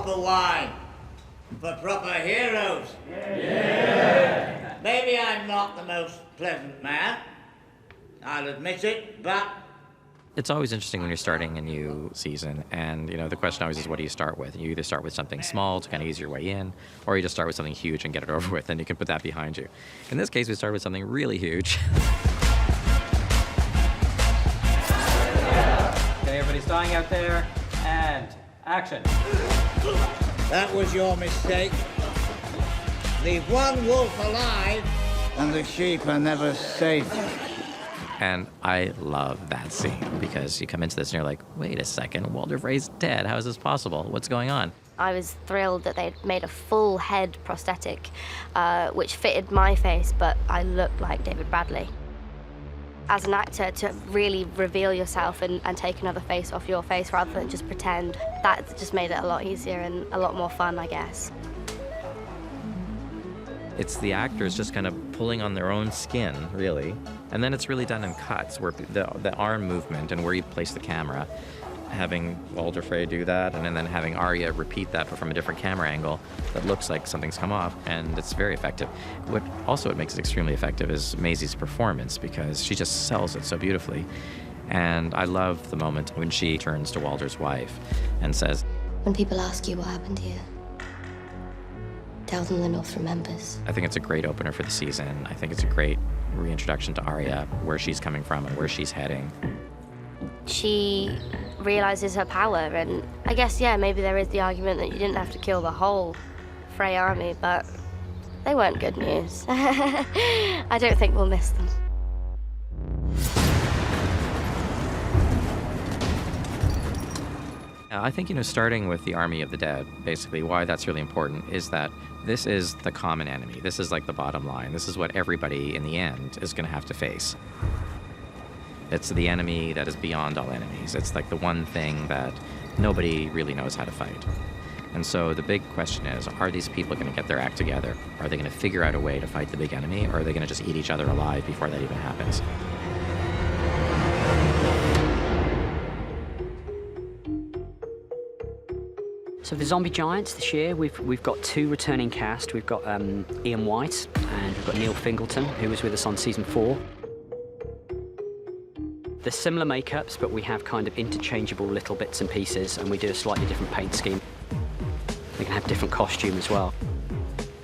proper wine for proper heroes. Yeah. Maybe I'm not the most pleasant man, I'll admit it, but... It's always interesting when you're starting a new season, and the question always is, what do you start with? You either start with something small to kind of ease your way in, or you just start with something huge and get it over with, and you can put that behind you. In this case, we started with something really huge. Okay, everybody starting out there, and action. That was your mistake. Leave one wolf alive, and the sheep are never safe. And I love that scene, because you come into this and you're like, wait a second, Walder Frey's dead. How is this possible? What's going on? I was thrilled that they'd made a full head prosthetic, which fitted my face, but I looked like David Bradley. As an actor, to really reveal yourself and take another face off your face rather than just pretend, that just made it a lot easier and a lot more fun, I guess. It's the actors just kind of pulling on their own skin, really. And then it's really done in cuts, where the arm movement and where you place the camera, having Walder Frey do that, and then having Arya repeat that, but from a different camera angle that looks like something's come off, and it's very effective. What makes it extremely effective is Maisie's performance, because she just sells it so beautifully. And I love the moment when she turns to Walder's wife and says, When people ask you what happened here, tell them the North remembers. I think it's a great opener for the season. I think it's a great reintroduction to Arya, where she's coming from and where she's heading. She realizes her power, and I guess, yeah, maybe there is the argument that you didn't have to kill the whole Frey army, but they weren't good news. I don't think we'll miss them. I think, starting with the Army of the Dead, basically why that's really important is that this is the common enemy. This is like the bottom line. This is what everybody in the end is going to have to face. It's the enemy that is beyond all enemies. It's like the one thing that nobody really knows how to fight. And so the big question is, are these people going to get their act together? Are they going to figure out a way to fight the big enemy, or are they going to just eat each other alive before that even happens? So the zombie giants this year, we've got 2 returning cast. We've got Ian White and we've got Neil Fingleton, who was with us on season 4. They're similar makeups, but we have kind of interchangeable little bits and pieces, and we do a slightly different paint scheme. They can have different costume as well.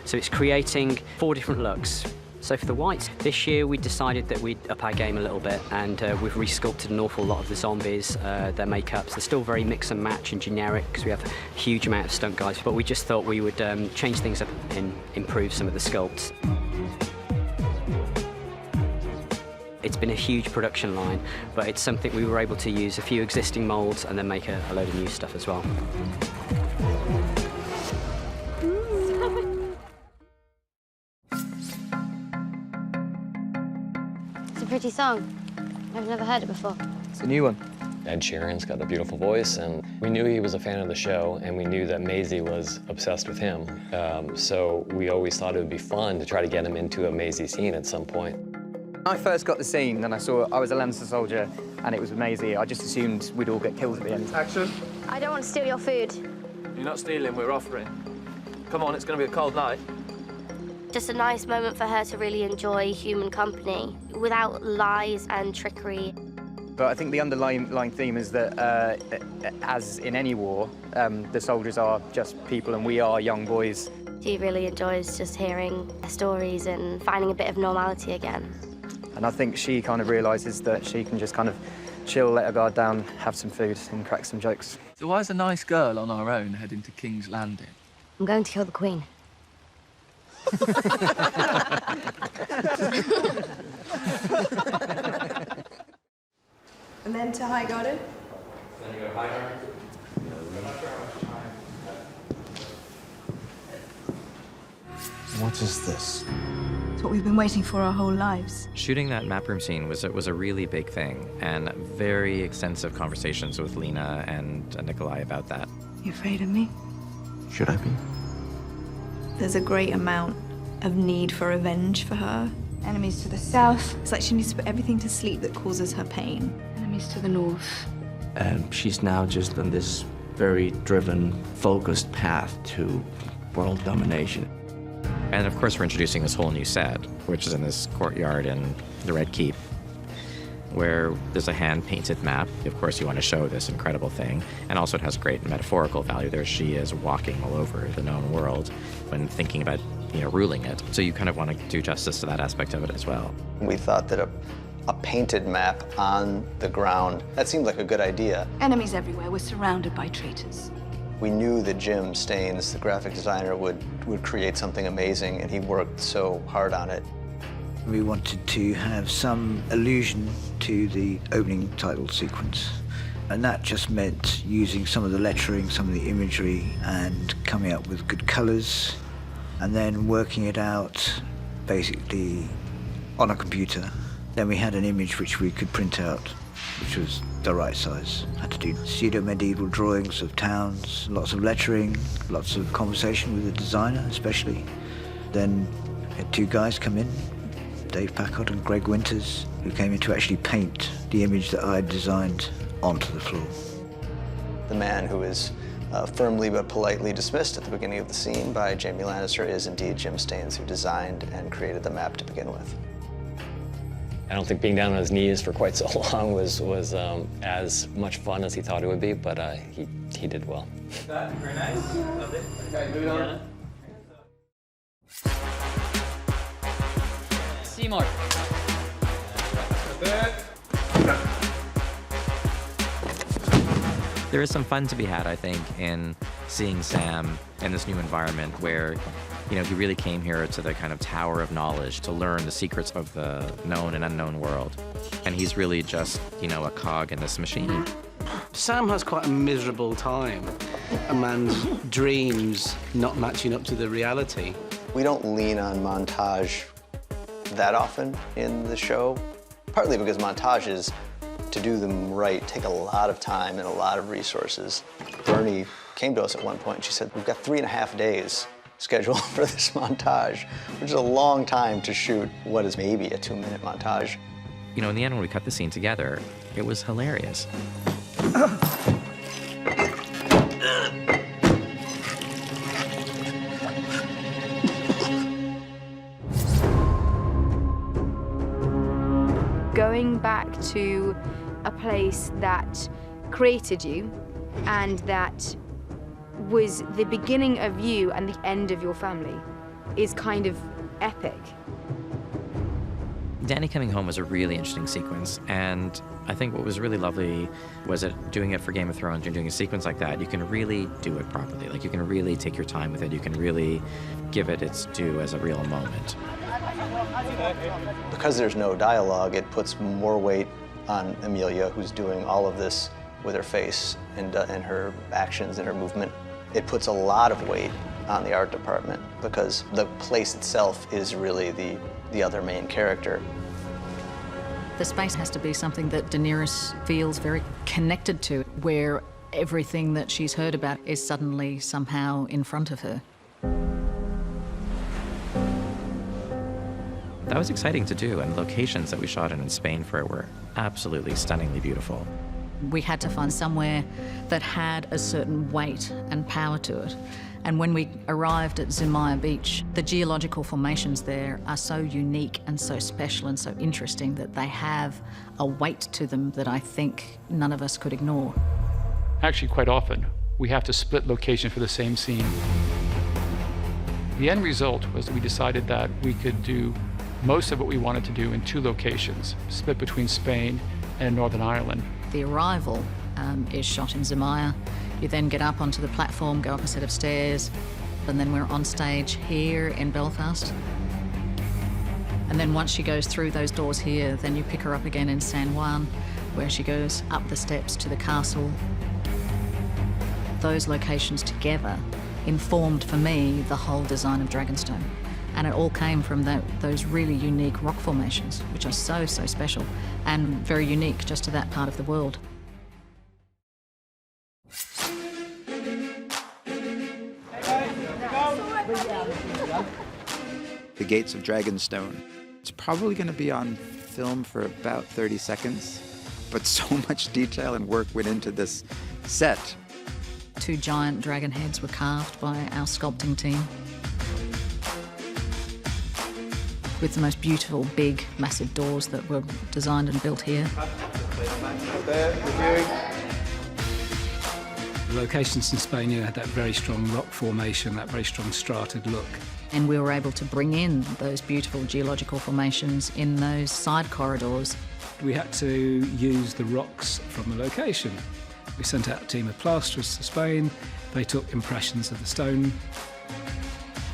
So it's creating 4 different looks. So for the whites, this year we decided that we'd up our game a little bit, and we've resculpted an awful lot of the zombies, their makeups. They're still very mix and match and generic, because we have a huge amount of stunt guys, but we just thought we would change things up and improve some of the sculpts. It's been a huge production line, but it's something we were able to use a few existing molds and then make a load of new stuff as well. Pretty song. I've never heard it before. It's a new one. Ed Sheeran's got a beautiful voice, and we knew he was a fan of the show, and we knew that Maisie was obsessed with him. So we always thought it would be fun to try to get him into a Maisie scene at some point. When I first got the scene and I was a Lancer soldier and it was Maisie, I just assumed we'd all get killed at the end. Action. I don't want to steal your food. You're not stealing, we're offering. Come on, it's going to be a cold night. Just a nice moment for her to really enjoy human company without lies and trickery. But I think the underlying theme is that, as in any war, the soldiers are just people and we are young boys. She really enjoys just hearing their stories and finding a bit of normality again. And I think she kind of realises that she can just kind of chill, let her guard down, have some food and crack some jokes. So why is a nice girl on our own heading to King's Landing? I'm going to kill the Queen. And then to Highgarden. Then you go Highgarden. What is this? It's what we've been waiting for our whole lives. Shooting that map room scene was a really big thing, and very extensive conversations with Lena and Nikolai about that. You afraid of me? Should I be? There's a great amount of need for revenge for her. Enemies to the south. It's like she needs to put everything to sleep that causes her pain. Enemies to the north. And she's now just on this very driven, focused path to world domination. And of course, we're introducing this whole new set, which is in this courtyard in the Red Keep, where there's a hand-painted map. Of course, you want to show this incredible thing. And also it has great metaphorical value. There she is walking all over the known world when thinking about, ruling it. So you kind of want to do justice to that aspect of it as well. We thought that a painted map on the ground, that seemed like a good idea. Enemies everywhere. We're surrounded by traitors. We knew that Jim Staines, the graphic designer, would create something amazing, and he worked so hard on it. We wanted to have some allusion to the opening title sequence. And that just meant using some of the lettering, some of the imagery, and coming up with good colors, and then working it out basically on a computer. Then we had an image which we could print out, which was the right size. Had to do pseudo-medieval drawings of towns, lots of lettering, lots of conversation with the designer especially. Then we had two guys come in, Dave Packard and Greg Winters, who came in to actually paint the image that I had designed onto the floor. The man who is firmly but politely dismissed at the beginning of the scene by Jamie Lannister is indeed Jim Staines, who designed and created the map to begin with. I don't think being down on his knees for quite so long was as much fun as he thought it would be, but he did well. Very nice. Lovely. Okay, moving on. Seymour. There is some fun to be had, I think, in seeing Sam in this new environment where, he really came here to the kind of tower of knowledge to learn the secrets of the known and unknown world. And he's really just, a cog in this machine. Sam has quite a miserable time. A man's dreams not matching up to the reality. We don't lean on montage that often in the show, partly because montages, to do them right, take a lot of time and a lot of resources. Bernie came to us at one point and she said, we've got 3.5 days scheduled for this montage, which is a long time to shoot what is maybe a 2-minute montage. In the end, when we cut the scene together, it was hilarious. Going back to a place that created you and that was the beginning of you and the end of your family is kind of epic. Danny coming home was a really interesting sequence, and I think what was really lovely was that doing it for Game of Thrones, you're doing a sequence like that, you can really do it properly. Like, you can really take your time with it. You can really give it its due as a real moment. Because there's no dialogue, it puts more weight on Amelia, who's doing all of this with her face and her actions and her movement. It puts a lot of weight on the art department because the place itself is really the other main character. The space has to be something that Daenerys feels very connected to, where everything that she's heard about is suddenly somehow in front of her. That was exciting to do, and the locations that we shot in Spain for it were absolutely stunningly beautiful. We had to find somewhere that had a certain weight and power to it. And when we arrived at Zumaya Beach, the geological formations there are so unique and so special and so interesting that they have a weight to them that I think none of us could ignore. Actually, quite often, we have to split location for the same scene. The end result was we decided that we could do most of what we wanted to do in 2 locations, split between Spain and Northern Ireland. The arrival is shot in Zumaya. You then get up onto the platform, go up a set of stairs, and then we're on stage here in Belfast. And then once she goes through those doors here, then you pick her up again in San Juan, where she goes up the steps to the castle. Those locations together informed, for me, the whole design of Dragonstone. And it all came from those really unique rock formations, which are so, so special and very unique just to that part of the world. The Gates of Dragonstone. It's probably going to be on film for about 30 seconds, but so much detail and work went into this set. 2 giant dragon heads were carved by our sculpting team, with the most beautiful, big, massive doors that were designed and built here. The locations in Spain, had that very strong rock formation, that very strong strated look. And we were able to bring in those beautiful geological formations in those side corridors. We had to use the rocks from the location. We sent out a team of plasterers to Spain. They took impressions of the stone.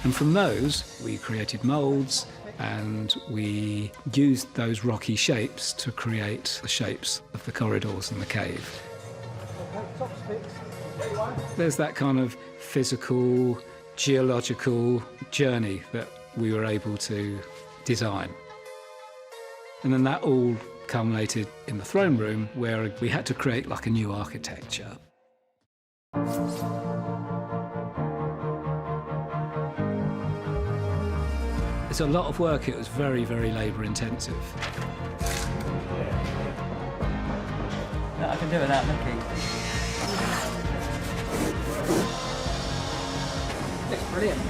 And from those, we created moulds, and we used those rocky shapes to create the shapes of the corridors in the cave. There's that kind of physical, geological journey that we were able to design. And then that all culminated in the throne room, where we had to create like a new architecture. It's a lot of work. It was very, very labour intensive. No, I can do it without looking. It's brilliant.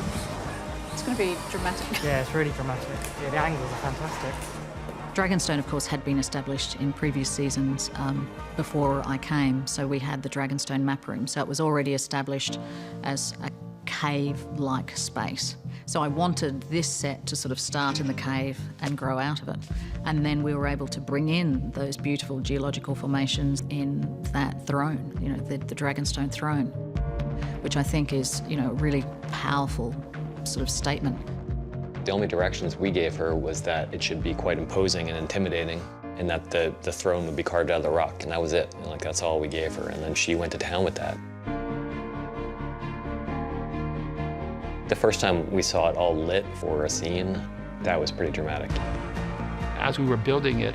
It's going to be dramatic. Yeah, it's really dramatic. Yeah, the angles are fantastic. Dragonstone, of course, had been established in previous seasons before I came, so we had the Dragonstone Map Room, so it was already established as a cave-like space. So I wanted this set to sort of start in the cave and grow out of it. And then we were able to bring in those beautiful geological formations in that throne, the Dragonstone throne, which I think is, a really powerful sort of statement. The only directions we gave her was that it should be quite imposing and intimidating, and that the throne would be carved out of the rock, and that was it. And that's all we gave her, and then she went to town with that. The first time we saw it all lit for a scene, that was pretty dramatic. As we were building it,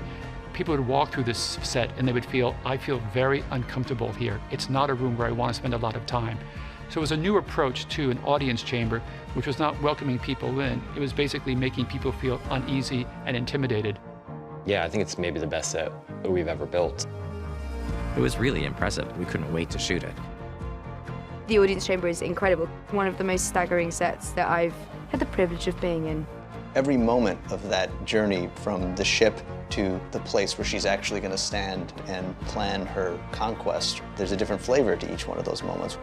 people would walk through this set and they would feel, I feel very uncomfortable here. It's not a room where I want to spend a lot of time. So it was a new approach to an audience chamber, which was not welcoming people in. It was basically making people feel uneasy and intimidated. Yeah, I think it's maybe the best set that we've ever built. It was really impressive. We couldn't wait to shoot it. The audience chamber is incredible. One of the most staggering sets that I've had the privilege of being in. Every moment of that journey from the ship to the place where she's actually going to stand and plan her conquest, there's a different flavor to each one of those moments.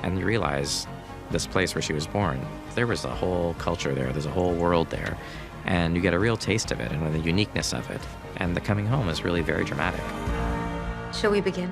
And you realize this place where she was born, there was a whole culture there, there's a whole world there, and you get a real taste of it and the uniqueness of it. And the coming home is really very dramatic. Shall we begin?